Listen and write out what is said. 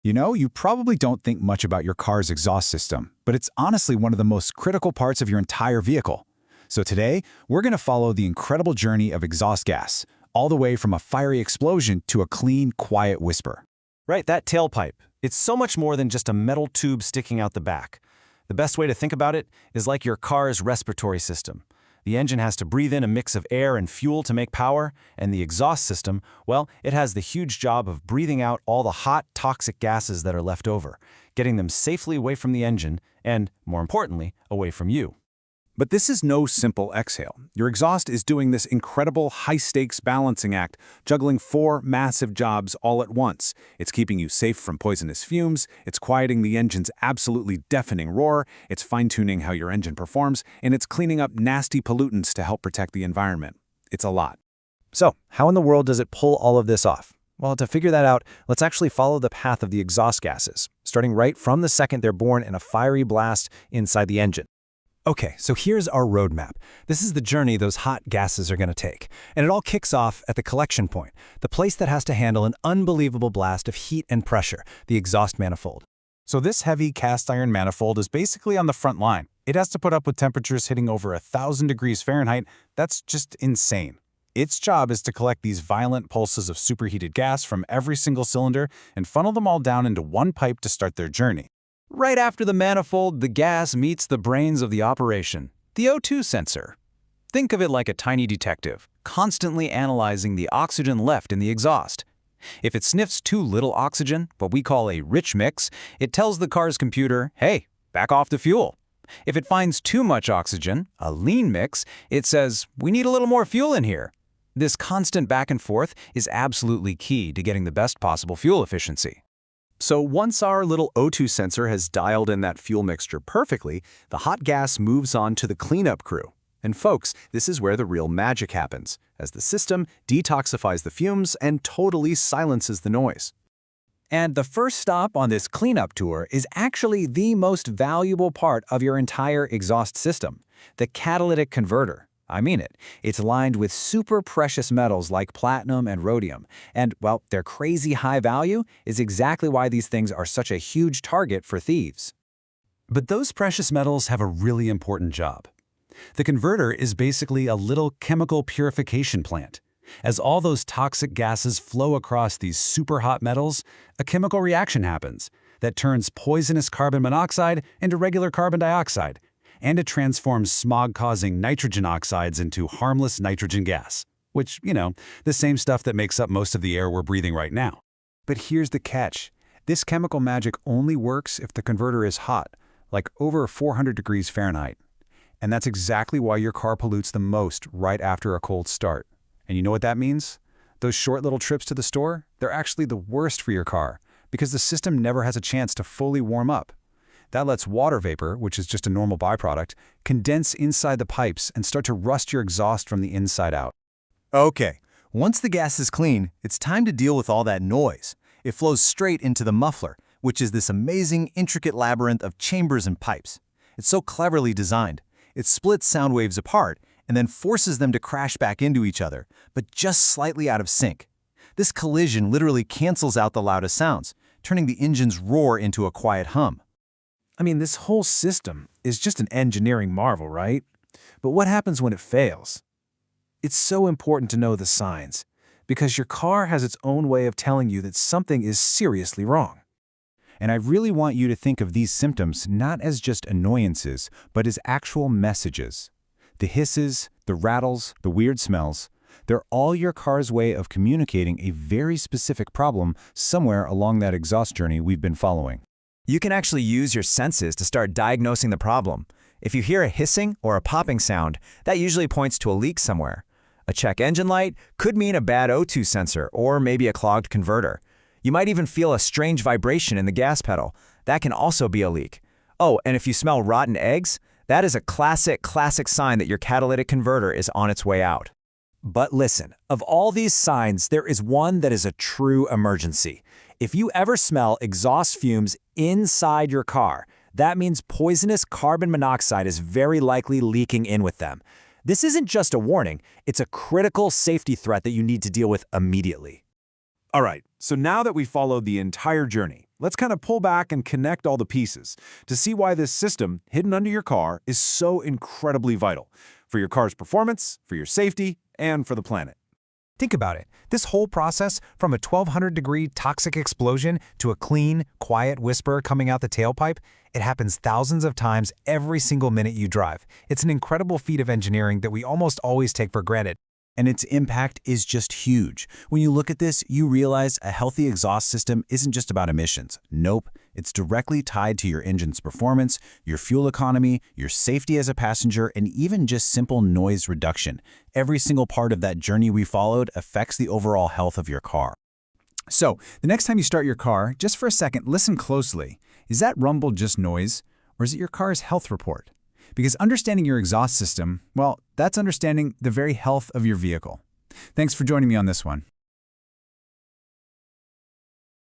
You know, you probably don't think much about your car's exhaust system, but it's honestly one of the most critical parts of your entire vehicle. So today, we're going to follow the incredible journey of exhaust gas, all the way from a fiery explosion to a clean, quiet whisper. Right, that tailpipe. It's so much more than just a metal tube sticking out the back. The best way to think about it is like your car's respiratory system. The engine has to breathe in a mix of air and fuel to make power, and the exhaust system, well, it has the huge job of breathing out all the hot, toxic gases that are left over, getting them safely away from the engine and, more importantly, away from you. But this is no simple exhale. Your exhaust is doing this incredible high-stakes balancing act, juggling 4 massive jobs all at once. It's keeping you safe from poisonous fumes, it's quieting the engine's absolutely deafening roar, it's fine-tuning how your engine performs, and it's cleaning up nasty pollutants to help protect the environment. It's a lot. So, how in the world does it pull all of this off? Well, to figure that out, let's actually follow the path of the exhaust gases, starting right from the second they're born in a fiery blast inside the engine. Okay, so here's our roadmap. This is the journey those hot gases are going to take. And it all kicks off at the collection point, the place that has to handle an unbelievable blast of heat and pressure, the exhaust manifold. So this heavy cast iron manifold is basically on the front line. It has to put up with temperatures hitting over 1,000 degrees Fahrenheit. That's just insane. Its job is to collect these violent pulses of superheated gas from every single cylinder and funnel them all down into one pipe to start their journey. Right after the manifold, the gas meets the brains of the operation, the O2 sensor. Think of it like a tiny detective, constantly analyzing the oxygen left in the exhaust. If it sniffs too little oxygen, what we call a rich mix, it tells the car's computer, hey, back off the fuel. If it finds too much oxygen, a lean mix, it says, we need a little more fuel in here. This constant back and forth is absolutely key to getting the best possible fuel efficiency. So once our little O2 sensor has dialed in that fuel mixture perfectly, the hot gas moves on to the cleanup crew. And folks, this is where the real magic happens, as the system detoxifies the fumes and totally silences the noise. And the first stop on this cleanup tour is actually the most valuable part of your entire exhaust system, the catalytic converter. I mean it. It's lined with super precious metals like platinum and rhodium. And, well, their crazy high value is exactly why these things are such a huge target for thieves. But those precious metals have a really important job. The converter is basically a little chemical purification plant. As all those toxic gases flow across these super hot metals, a chemical reaction happens that turns poisonous carbon monoxide into regular carbon dioxide, and it transforms smog-causing nitrogen oxides into harmless nitrogen gas, which, you know, the same stuff that makes up most of the air we're breathing right now. But here's the catch. This chemical magic only works if the converter is hot, like over 400 degrees Fahrenheit. And that's exactly why your car pollutes the most right after a cold start. And you know what that means? Those short little trips to the store, they're actually the worst for your car, because the system never has a chance to fully warm up. That lets water vapor, which is just a normal byproduct, condense inside the pipes and start to rust your exhaust from the inside out. Okay, once the gas is clean, it's time to deal with all that noise. It flows straight into the muffler, which is this amazing, intricate labyrinth of chambers and pipes. It's so cleverly designed. It splits sound waves apart and then forces them to crash back into each other, but just slightly out of sync. This collision literally cancels out the loudest sounds, turning the engine's roar into a quiet hum. I mean, this whole system is just an engineering marvel, right? But what happens when it fails? It's so important to know the signs, because your car has its own way of telling you that something is seriously wrong. And I really want you to think of these symptoms not as just annoyances, but as actual messages. The hisses, the rattles, the weird smells, they're all your car's way of communicating a very specific problem somewhere along that exhaust journey we've been following. You can actually use your senses to start diagnosing the problem. If you hear a hissing or a popping sound, that usually points to a leak somewhere. A check engine light could mean a bad O2 sensor or maybe a clogged converter. You might even feel a strange vibration in the gas pedal. That can also be a leak. Oh, and if you smell rotten eggs, that is a classic sign that your catalytic converter is on its way out. But listen, of all these signs, there is one that is a true emergency. If you ever smell exhaust fumes inside your car, that means poisonous carbon monoxide is very likely leaking in with them. This isn't just a warning, it's a critical safety threat that you need to deal with immediately. All right, so now that we followed the entire journey, let's kind of pull back and connect all the pieces to see why this system, hidden under your car, is so incredibly vital for your car's performance, for your safety, and for the planet. Think about it. This whole process, from a 1200-degree toxic explosion to a clean, quiet whisper coming out the tailpipe, it happens thousands of times every single minute you drive. It's an incredible feat of engineering that we almost always take for granted. And its impact is just huge. When you look at this, you realize a healthy exhaust system isn't just about emissions. Nope, it's directly tied to your engine's performance, your fuel economy, your safety as a passenger, and even just simple noise reduction. Every single part of that journey we followed affects the overall health of your car. So, the next time you start your car, just for a second, listen closely. Is that rumble just noise, or is it your car's health report? Because understanding your exhaust system, well, that's understanding the very health of your vehicle. Thanks for joining me on this one.